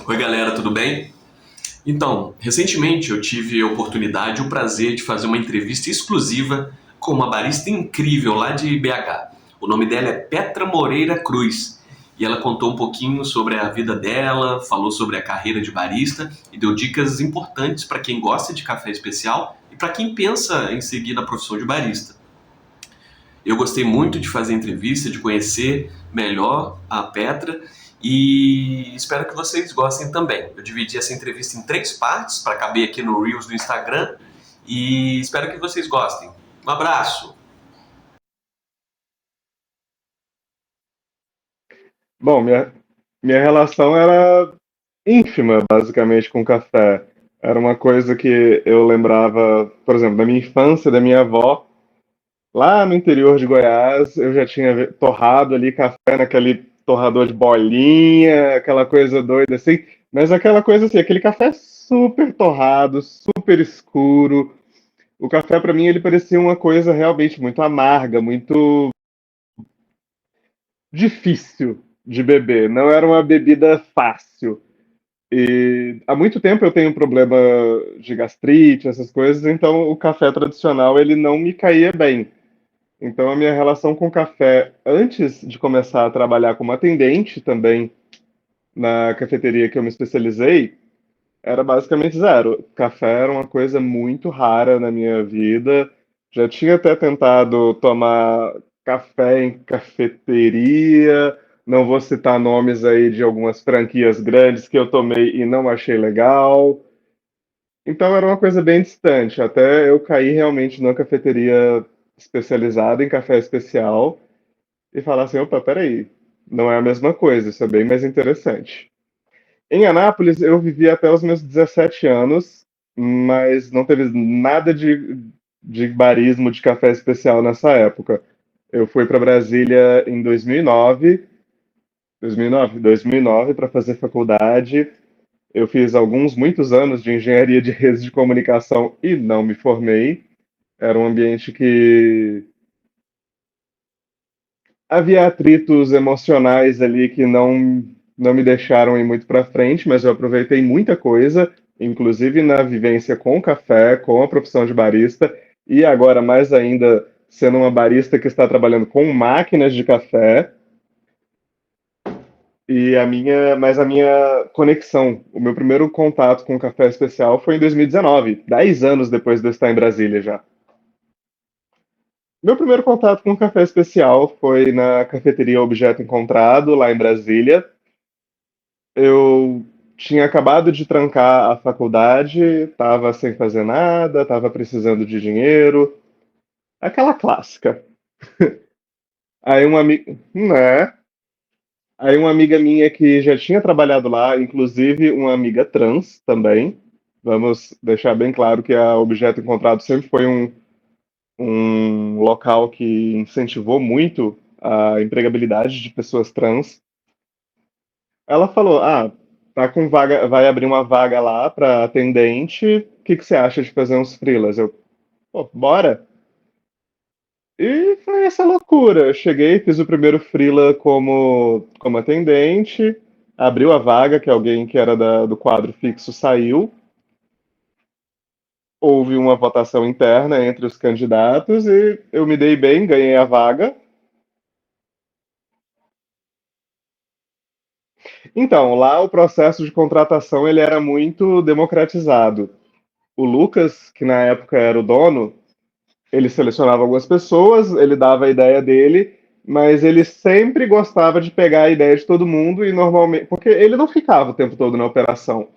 Oi, galera, tudo bem? Então, recentemente eu tive a oportunidade e o prazer de fazer uma entrevista exclusiva com uma barista incrível lá de BH. O nome dela é Petra Moreira Cruz e ela contou um pouquinho sobre a vida dela, falou sobre a carreira de barista e deu dicas importantes para quem gosta de café especial e para quem pensa em seguir na profissão de barista. Eu gostei muito de fazer a entrevista, de conhecer melhor a Petra e espero que vocês gostem também. Eu dividi essa entrevista em três partes para caber aqui no Reels do Instagram e espero que vocês gostem. Um abraço! Bom, minha relação era ínfima, basicamente, com café. Era uma coisa que eu lembrava, por exemplo, da minha infância, da minha avó. Lá no interior de Goiás, eu já tinha torrado ali café naquele torrador de bolinha, aquela coisa doida assim. Mas aquela coisa assim, aquele café super torrado, super escuro. O café, para mim, ele parecia uma coisa realmente muito amarga, muito difícil de beber. Não era uma bebida fácil. E há muito tempo eu tenho um problema de gastrite, essas coisas, então o café tradicional ele não me caía bem. Então a minha relação com o café, antes de começar a trabalhar como atendente também na cafeteria que eu me especializei, era basicamente zero. Café era uma coisa muito rara na minha vida. Já tinha até tentado tomar café em cafeteria. Não vou citar nomes aí de algumas franquias grandes que eu tomei e não achei legal. Então era uma coisa bem distante, até eu cair realmente numa cafeteria especializada em café especial e falar assim, opa, peraí, não é a mesma coisa, isso é bem mais interessante. Em Anápolis eu vivi até os meus 17 anos, mas não teve nada de barismo de café especial nessa época. Eu fui para Brasília em 2009, 2009 para fazer faculdade. Eu fiz muitos anos de engenharia de redes de comunicação e não me formei. Era um ambiente que havia atritos emocionais ali que não me deixaram ir muito para frente, mas eu aproveitei muita coisa, inclusive na vivência com o café, com a profissão de barista e agora mais ainda sendo uma barista que está trabalhando com máquinas de café. Mas a minha conexão, o meu primeiro contato com o café especial foi em 2019, 10 anos depois de eu estar em Brasília já. Meu primeiro contato com o café especial foi na cafeteria Objeto Encontrado, lá em Brasília. Eu tinha acabado de trancar a faculdade, estava sem fazer nada, estava precisando de dinheiro, aquela clássica. Aí uma amiga, né? Aí uma amiga minha que já tinha trabalhado lá, inclusive uma amiga trans também. Vamos deixar bem claro que a Objeto Encontrado sempre foi um local que incentivou muito a empregabilidade de pessoas trans. Ela falou: Ah, tá com vaga, vai abrir uma vaga lá para atendente. O que que você acha de fazer uns freelas? Eu, pô, bora. E foi essa loucura. Eu cheguei, fiz o primeiro freela como atendente, abriu a vaga, que alguém que era do quadro fixo saiu. Houve uma votação interna entre os candidatos e eu me dei bem, ganhei a vaga. Então, lá o processo de contratação ele era muito democratizado. O Lucas, que na época era o dono, ele selecionava algumas pessoas, ele dava a ideia dele, mas ele sempre gostava de pegar a ideia de todo mundo e normalmente, porque ele não ficava o tempo todo na operação.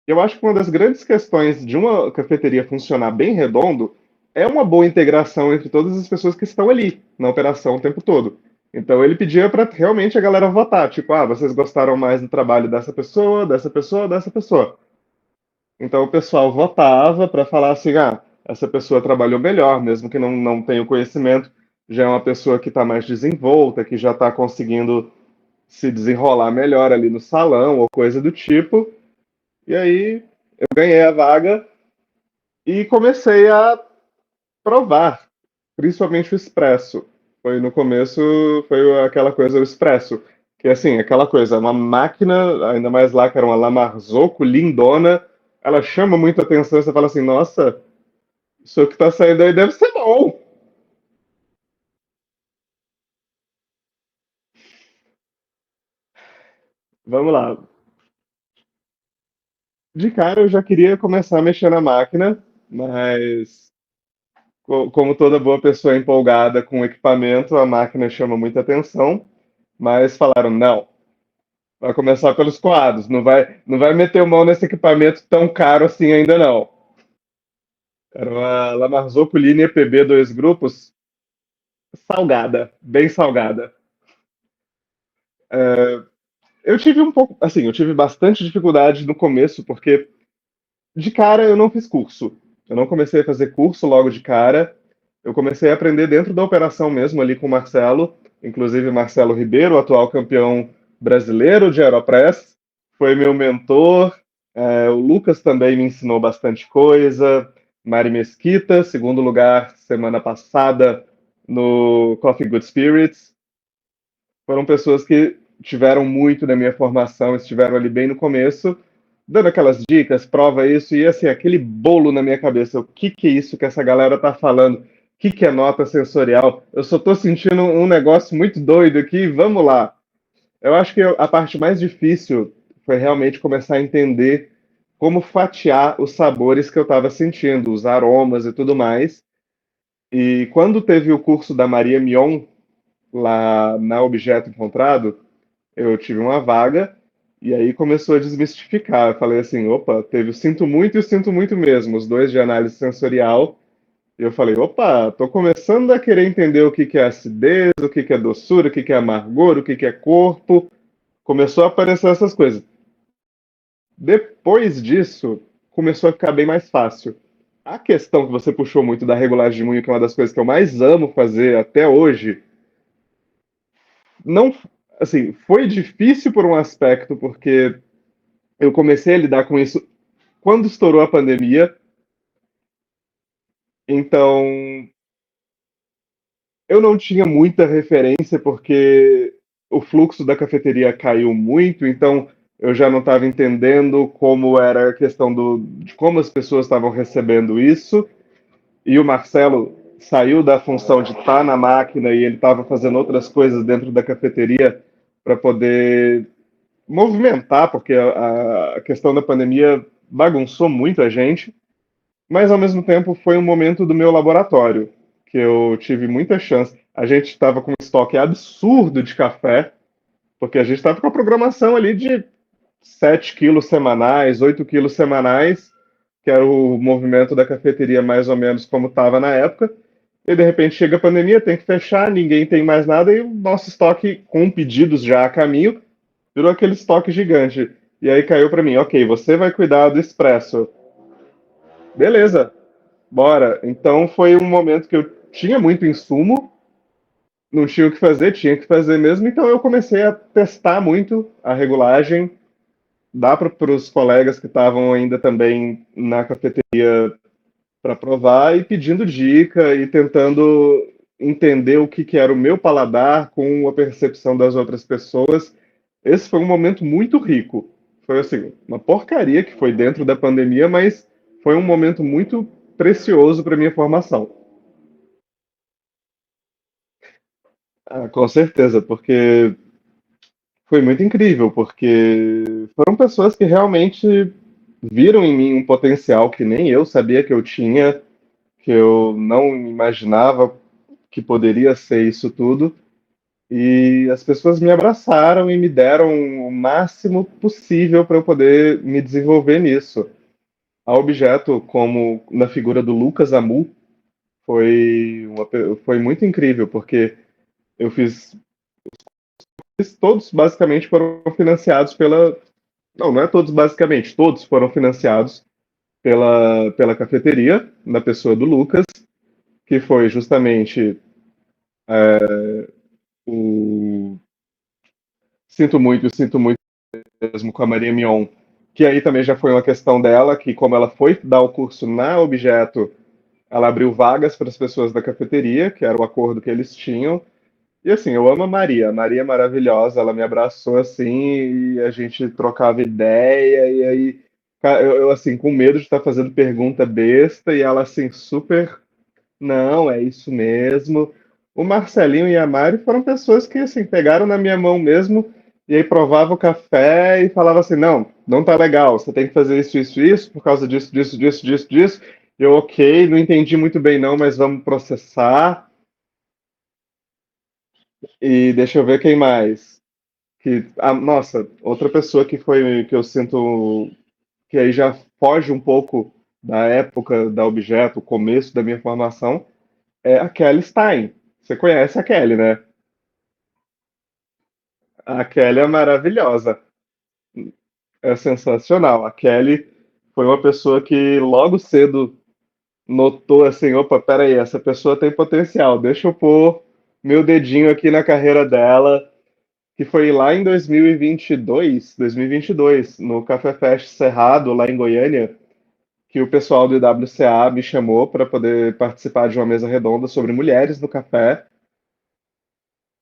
Eu acho que uma das grandes questões de uma cafeteria funcionar bem redondo é uma boa integração entre todas as pessoas que estão ali na operação o tempo todo. Então ele pedia para realmente a galera votar, tipo, ah, vocês gostaram mais do trabalho dessa pessoa, dessa pessoa, dessa pessoa. Então o pessoal votava para falar assim, ah, essa pessoa trabalhou melhor, mesmo que não tenha o conhecimento, já é uma pessoa que está mais desenvolta, que já está conseguindo se desenrolar melhor ali no salão ou coisa do tipo. E aí eu ganhei a vaga e comecei a provar, principalmente o expresso. Foi no começo, foi aquela coisa, o expresso. Que assim, aquela coisa, uma máquina, ainda mais lá que era uma La Marzocco lindona, ela chama muita atenção, você fala assim, nossa, isso que tá saindo aí deve ser bom. Vamos lá. De cara eu já queria começar a mexer na máquina, mas como toda boa pessoa empolgada com o equipamento, a máquina chama muita atenção, mas falaram, não, vai começar pelos coados, não vai meter mão nesse equipamento tão caro assim ainda não. Era uma La Marzocco Linea EPB dois grupos, salgada, bem salgada. Eu tive um pouco, assim, eu tive bastante dificuldade no começo, porque de cara eu não fiz curso. Eu não comecei a fazer curso logo de cara. Eu comecei a aprender dentro da operação mesmo, ali com o Marcelo, inclusive Marcelo Ribeiro, atual campeão brasileiro de Aeropress, foi meu mentor. O Lucas também me ensinou bastante coisa. Mari Mesquita, segundo lugar semana passada no Coffee Good Spirits. Foram pessoas que tiveram muito da minha formação, estiveram ali bem no começo, dando aquelas dicas, prova isso, e assim, aquele bolo na minha cabeça, o que que é isso que essa galera tá falando? O que que é nota sensorial? Eu só tô sentindo um negócio muito doido aqui, vamos lá. Eu acho que a parte mais difícil foi realmente começar a entender como fatiar os sabores que eu estava sentindo, os aromas e tudo mais. E quando teve o curso da Maria Mion, lá na Objeto Encontrado, eu tive uma vaga e aí começou a desmistificar. Eu falei assim, opa, teve o sinto muito e o sinto muito mesmo, os dois de análise sensorial. E eu falei, opa, tô começando a querer entender o que que é acidez, o que que é doçura, o que que é amargor, o que que é corpo. Começou a aparecer essas coisas. Depois disso, começou a ficar bem mais fácil. A questão que você puxou muito da regulagem de munho, que é uma das coisas que eu mais amo fazer até hoje, não, assim, foi difícil por um aspecto, porque eu comecei a lidar com isso quando estourou a pandemia. Então, eu não tinha muita referência, porque o fluxo da cafeteria caiu muito, então eu já não estava entendendo como era a questão de como as pessoas estavam recebendo isso. E o Marcelo saiu da função de estar na máquina e ele estava fazendo outras coisas dentro da cafeteria para poder movimentar, porque a questão da pandemia bagunçou muito a gente, mas ao mesmo tempo foi um momento do meu laboratório, que eu tive muita chance. A gente estava com um estoque absurdo de café, porque a gente estava com a programação ali de 7 quilos semanais, 8 quilos semanais, que era o movimento da cafeteria mais ou menos como estava na época. E de repente chega a pandemia, tem que fechar, ninguém tem mais nada, e o nosso estoque com pedidos já a caminho virou aquele estoque gigante. E aí caiu para mim, ok, você vai cuidar do expresso. Beleza, bora. Então foi um momento que eu tinha muito insumo, não tinha o que fazer, tinha que fazer mesmo. Então eu comecei a testar muito a regulagem, dar para os colegas que estavam ainda também na cafeteria para provar e pedindo dica e tentando entender o que, que era o meu paladar com a percepção das outras pessoas. Esse foi um momento muito rico. Foi assim, uma porcaria que foi dentro da pandemia, mas foi um momento muito precioso para minha formação. Ah, com certeza, porque foi muito incrível, porque foram pessoas que realmente viram em mim um potencial que nem eu sabia que eu tinha, que eu não imaginava que poderia ser isso tudo. E as pessoas me abraçaram e me deram o máximo possível para eu poder me desenvolver nisso. A Objeto, como na figura do Lucas Amu, foi muito incrível, porque eu todos basicamente foram financiados pela. Não, não é todos basicamente, todos foram financiados pela cafeteria, na pessoa do Lucas, que foi justamente o Sinto muito mesmo com a Maria Mion, que aí também já foi uma questão dela, que como ela foi dar o curso na Objeto, ela abriu vagas para as pessoas da cafeteria, que era o acordo que eles tinham, E assim, eu amo a Maria. A Maria é maravilhosa, ela me abraçou assim e a gente trocava ideia. E aí, eu, assim, com medo de estar fazendo pergunta besta, e ela assim, super. Não, é isso mesmo. O Marcelinho e a Mari foram pessoas que assim pegaram na minha mão mesmo e aí provava o café e falava assim, não, não tá legal, você tem que fazer isso, isso, isso, por causa disso, disso, disso, disso, disso. E eu, ok, não entendi muito bem não, mas vamos processar. E deixa eu ver quem mais. Nossa, outra pessoa que foi que eu sinto que aí já foge um pouco da época da objeto, o começo da minha formação, é a Kelly Stein. Você conhece a Kelly, né? A Kelly é maravilhosa, é sensacional. A Kelly foi uma pessoa que logo cedo notou assim, opa, peraí, essa pessoa tem potencial, deixa eu pôr meu dedinho aqui na carreira dela, que foi lá em 2022, no Café Fest Cerrado, lá em Goiânia, que o pessoal do IWCA me chamou para poder participar de uma mesa redonda sobre mulheres no café.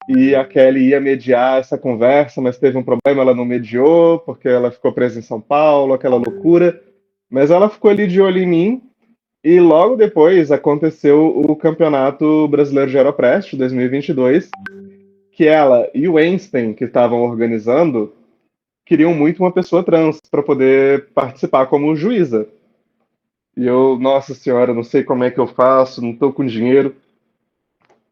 E a Kelly ia mediar essa conversa, mas teve um problema, ela não mediou, porque ela ficou presa em São Paulo, aquela loucura. Mas ela ficou ali de olho em mim, e logo depois aconteceu o Campeonato Brasileiro de Aeroprest 2022, que ela e o Einstein, que estavam organizando, queriam muito uma pessoa trans para poder participar como juíza. E eu, nossa senhora, não sei como é que eu faço, não estou com dinheiro.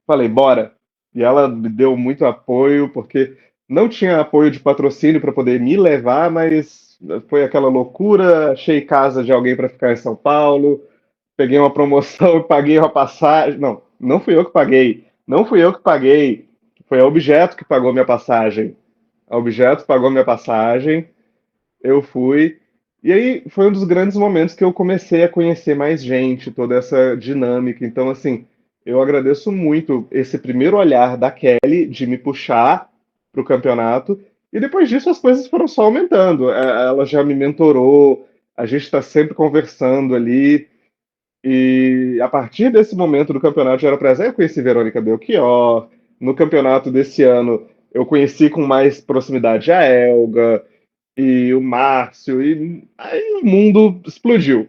Falei, bora. E ela me deu muito apoio, porque não tinha apoio de patrocínio para poder me levar, mas foi aquela loucura. Achei casa de alguém para ficar em São Paulo, peguei uma promoção e paguei uma passagem. Não, não fui eu que paguei. Não fui eu que paguei. Foi a Objeto que pagou minha passagem. A Objeto pagou minha passagem, eu fui. E aí foi um dos grandes momentos que eu comecei a conhecer mais gente, toda essa dinâmica. Então, assim, eu agradeço muito esse primeiro olhar da Kelly de me puxar para o campeonato. E depois disso as coisas foram só aumentando. Ela já me mentorou, a gente está sempre conversando ali. E a partir desse momento do campeonato de Aeropress, eu conheci Verônica Belchior. No campeonato desse ano, eu conheci com mais proximidade a Elga e o Márcio, e aí o mundo explodiu.